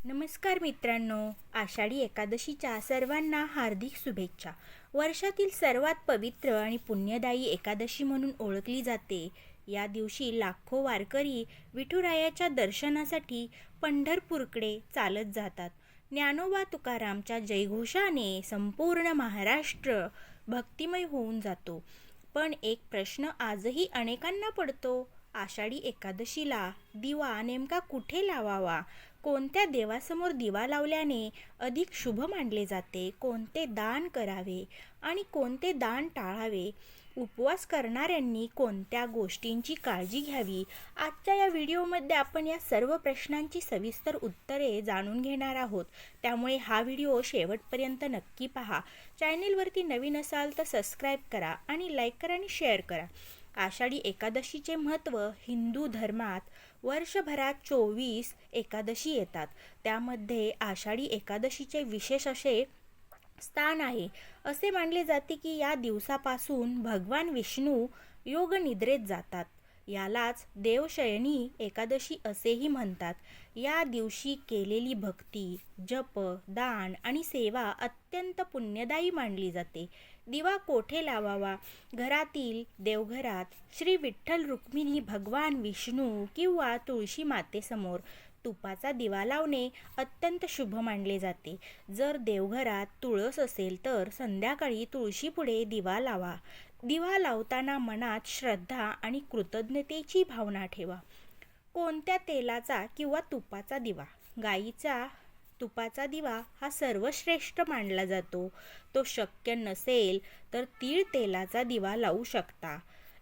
नमस्कार मित्रांनो, आषाढी एकादशीच्या सर्वांना हार्दिक शुभेच्छा. वर्षातील सर्वात पवित्र आणि पुण्यदायी एकादशी म्हणून ओळखली जाते. या दिवशी लाखो वारकरी विठुरायाच्या दर्शनासाठी पंढरपूरकडे चालत जातात. ज्ञानोबा तुकारामच्या जयघोषाने संपूर्ण महाराष्ट्र भक्तिमय होऊन जातो. पण एक प्रश्न आजही अनेकांना पडतो. आषाढी एकादशीला दिवा नेमका कुठे लावावा? कोणत्या देवासमोर दिवा लावल्याने अधिक शुभ मानले जाते? कोणते दान करावे आणि कोणते दान टाळावे? उपवास करणाऱ्यांनी कोणत्या गोष्टींची काळजी घ्यावी? आजच्या या व्हिडिओमध्ये आपण या सर्व प्रश्नांची सविस्तर उत्तरे जाणून घेणार आहोत. त्यामुळे हा व्हिडिओ शेवटपर्यंत नक्की पहा. चॅनेलवरती नवीन असाल तर सबस्क्राईब करा आणि लाईक करा आणि शेअर करा. आषाढी एकादशीचे महत्त्व. हिंदू धर्मात वर्षभरात 24 एकादशी येतात. त्यामध्ये आषाढी एकादशीचे विशेष असे स्थान आहे. असे मानले जाते की या दिवसापासून भगवान विष्णू योगनिद्रेत जातात. यालाच देवशयनी एकादशी असेही म्हणतात. या दिवशी केलेली भक्ती, जप, दान आणि सेवा अत्यंत पुण्यदायी मानली जाते. दिवा कोठे लावावा? घरातील देवघरात, श्री विठ्ठल रुक्मिणी भगवान विष्णू किंवा तुळशी मातेसमोर तुपाचा दिवा लावणे अत्यंत शुभ मानले जाते. जर देवघरात तुळस असेल तर संध्याकाळी तुळशीपुढे दिवा लावा. दिवा लावताना मनात श्रद्धा आणि कृतज्ञतेची भावना ठेवा. कोणत्या तेलाचा किंवा तुपाचा दिवा? गाईचा तुपाचा दिवा हा सर्वश्रेष्ठ मानला जातो. तो शक्य नसेल तर तीळ तेलाचा दिवा लावू शकता.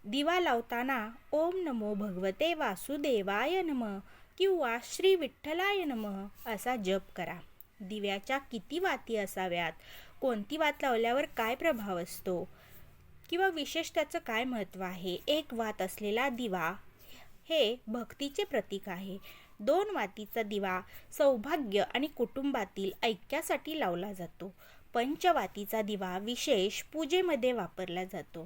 दिवा लावताना ओम नमो भगवते वासुदेवाय नमः किंवा श्री विठ्ठलाय नमः असा जप करा. दिव्याच्या किती वाती असाव्यात? कोणती वात लावल्यावर काय प्रभाव असतो किंवा विशेष त्याचं काय महत्त्व आहे? एक वात असलेला दिवा हे भक्तीचे प्रतीक आहे. 2 वातीचा दिवा सौभाग्य आणि कुटुंबातील ऐक्यासाठी लावला जातो. पंचवातीचा दिवा विशेष पूजेमध्ये वापरला जातो.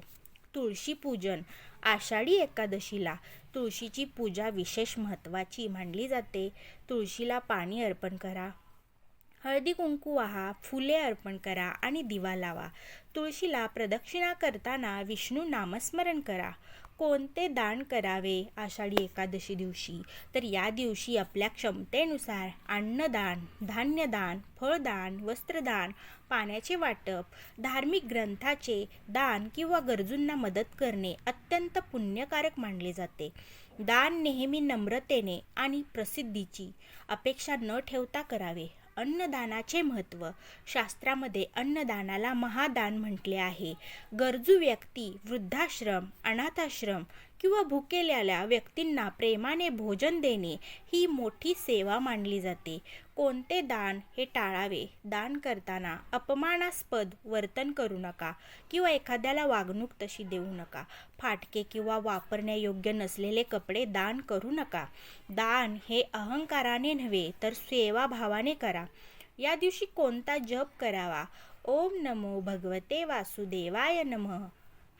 तुळशी पूजन. आषाढी एकादशीला तुळशीची पूजा विशेष महत्त्वाची मानली जाते. तुळशीला पाणी अर्पण करा, हळदी कुंकू वाहा, फुले अर्पण करा आणि दिवा लावा. तुळशीला प्रदक्षिणा करताना विष्णू नामस्मरण करा. कोणते दान करावे आषाढी एकादशी दिवशी? तर या दिवशी आपल्या क्षमतेनुसार अन्नदान, धान्यदान, फळदान, वस्त्रदान, पाण्याचे वाटप, धार्मिक ग्रंथाचे दान किंवा गरजूंना मदत करणे अत्यंत पुण्यकारक मानले जाते. दान नेहमी नम्रतेने आणि प्रसिद्धीची अपेक्षा न ठेवता करावे. अन्नदानाचे महत्त्व. शास्त्रामध्ये अन्नदानाला महादान म्हटले आहे. गरजू व्यक्ती, वृद्धाश्रम, अनाथाश्रम किंवा भुकेलेल्या व्यक्तींना प्रेमाने भोजन देणे ही मोठी सेवा मानली जाते. कोणते दान हे टाळावे? दान करताना अपमानास्पद वर्तन करू नका किंवा एखाद्याला वागणूक तशी देऊ नका. फाटके किंवा वापरण्यायोग्य नसलेले कपडे दान करू नका. दान हे अहंकाराने नव्हे तर सेवाभावाने करा. या दिवशी कोणता जप करावा? ओम नमो भगवते वासुदेवाय नमः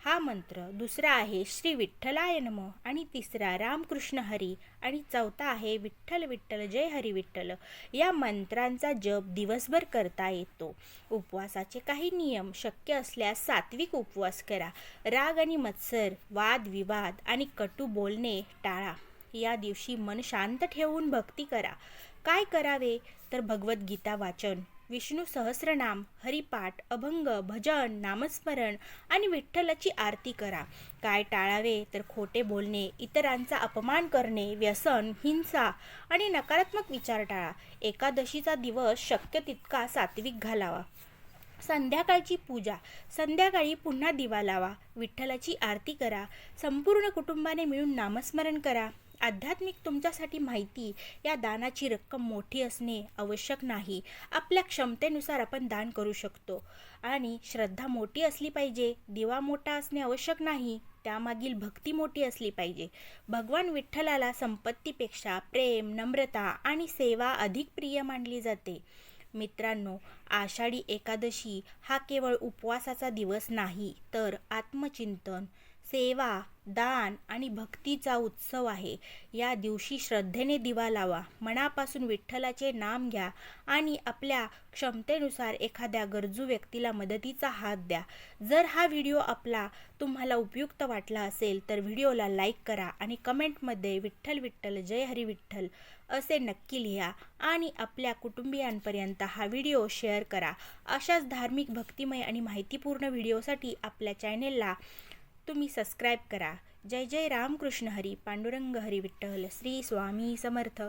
हा मंत्र. दुसरा आहे श्री विठ्ठलाय नमः आणि तिसरा रामकृष्ण हरी आणि चौथा आहे विठ्ठल विठ्ठल जय हरी विठ्ठल. या मंत्रांचा जप दिवसभर करता येतो. उपवासाचे काही नियम. शक्य असल्यास सात्विक उपवास करा. राग आणि मत्सर, वादविवाद आणि कटू बोलणे टाळा. या दिवशी मन शांत ठेवून भक्ती करा. काय करावे? तर भगवद्गीता वाचन, विष्णू सहस्रनाम, हरिपाठ, अभंग, भजन, नामस्मरण आणि विठ्ठलाची आरती करा. काय टाळावे? तर खोटे बोलणे, इतरांचा अपमान करणे, व्यसन, हिंसा आणि नकारात्मक विचार टाळा. एकादशीचा दिवस शक्य तितका सात्विक घालावा. संध्याकाळची पूजा. संध्याकाळी पुन्हा दिवा लावा, विठ्ठलाची आरती करा, संपूर्ण कुटुंबाने मिळून नामस्मरण करा. आध्यात्मिक तुमच्यासाठी माहिती. या दानाची रक्कम मोठी असणे आवश्यक नाही. आपल्या क्षमतेनुसार आपण दान करू शकतो आणि श्रद्धा मोठी असली पाहिजे. दिवा मोठा असणे आवश्यक नाही, त्यामागील भक्ती मोठी असली पाहिजे. भगवान विठ्ठलाला संपत्तीपेक्षा प्रेम, नम्रता आणि सेवा अधिक प्रिय मानली जाते. मित्रांनो, आषाढी एकादशी हा केवळ उपवासाचा दिवस नाही तर आत्मचिंतन, सेवा, दान आणि भक्तीचा उत्सव आहे. या दिवशी श्रद्धेने दिवा लावा, मनापासून विठ्ठलाचे नाम घ्या आणि आपल्या क्षमतेनुसार एखाद्या गरजू व्यक्तीला मदतीचा हात द्या. जर हा व्हिडिओ तुम्हाला उपयुक्त वाटला असेल तर व्हिडिओला लाईक करा आणि कमेंटमध्ये विठ्ठल विठ्ठल जय हरी विठ्ठल असे नक्की लिहा आणि आपल्या कुटुंबियांपर्यंत हा व्हिडिओ शेअर करा. अशाच धार्मिक, भक्तिमय आणि माहितीपूर्ण व्हिडिओसाठी आपल्या चॅनेलला तुम्ही सबस्क्राईब करा. जय जय रामकृष्ण हरी. पांडुरंग हरी विठ्ठल. श्री स्वामी समर्थ.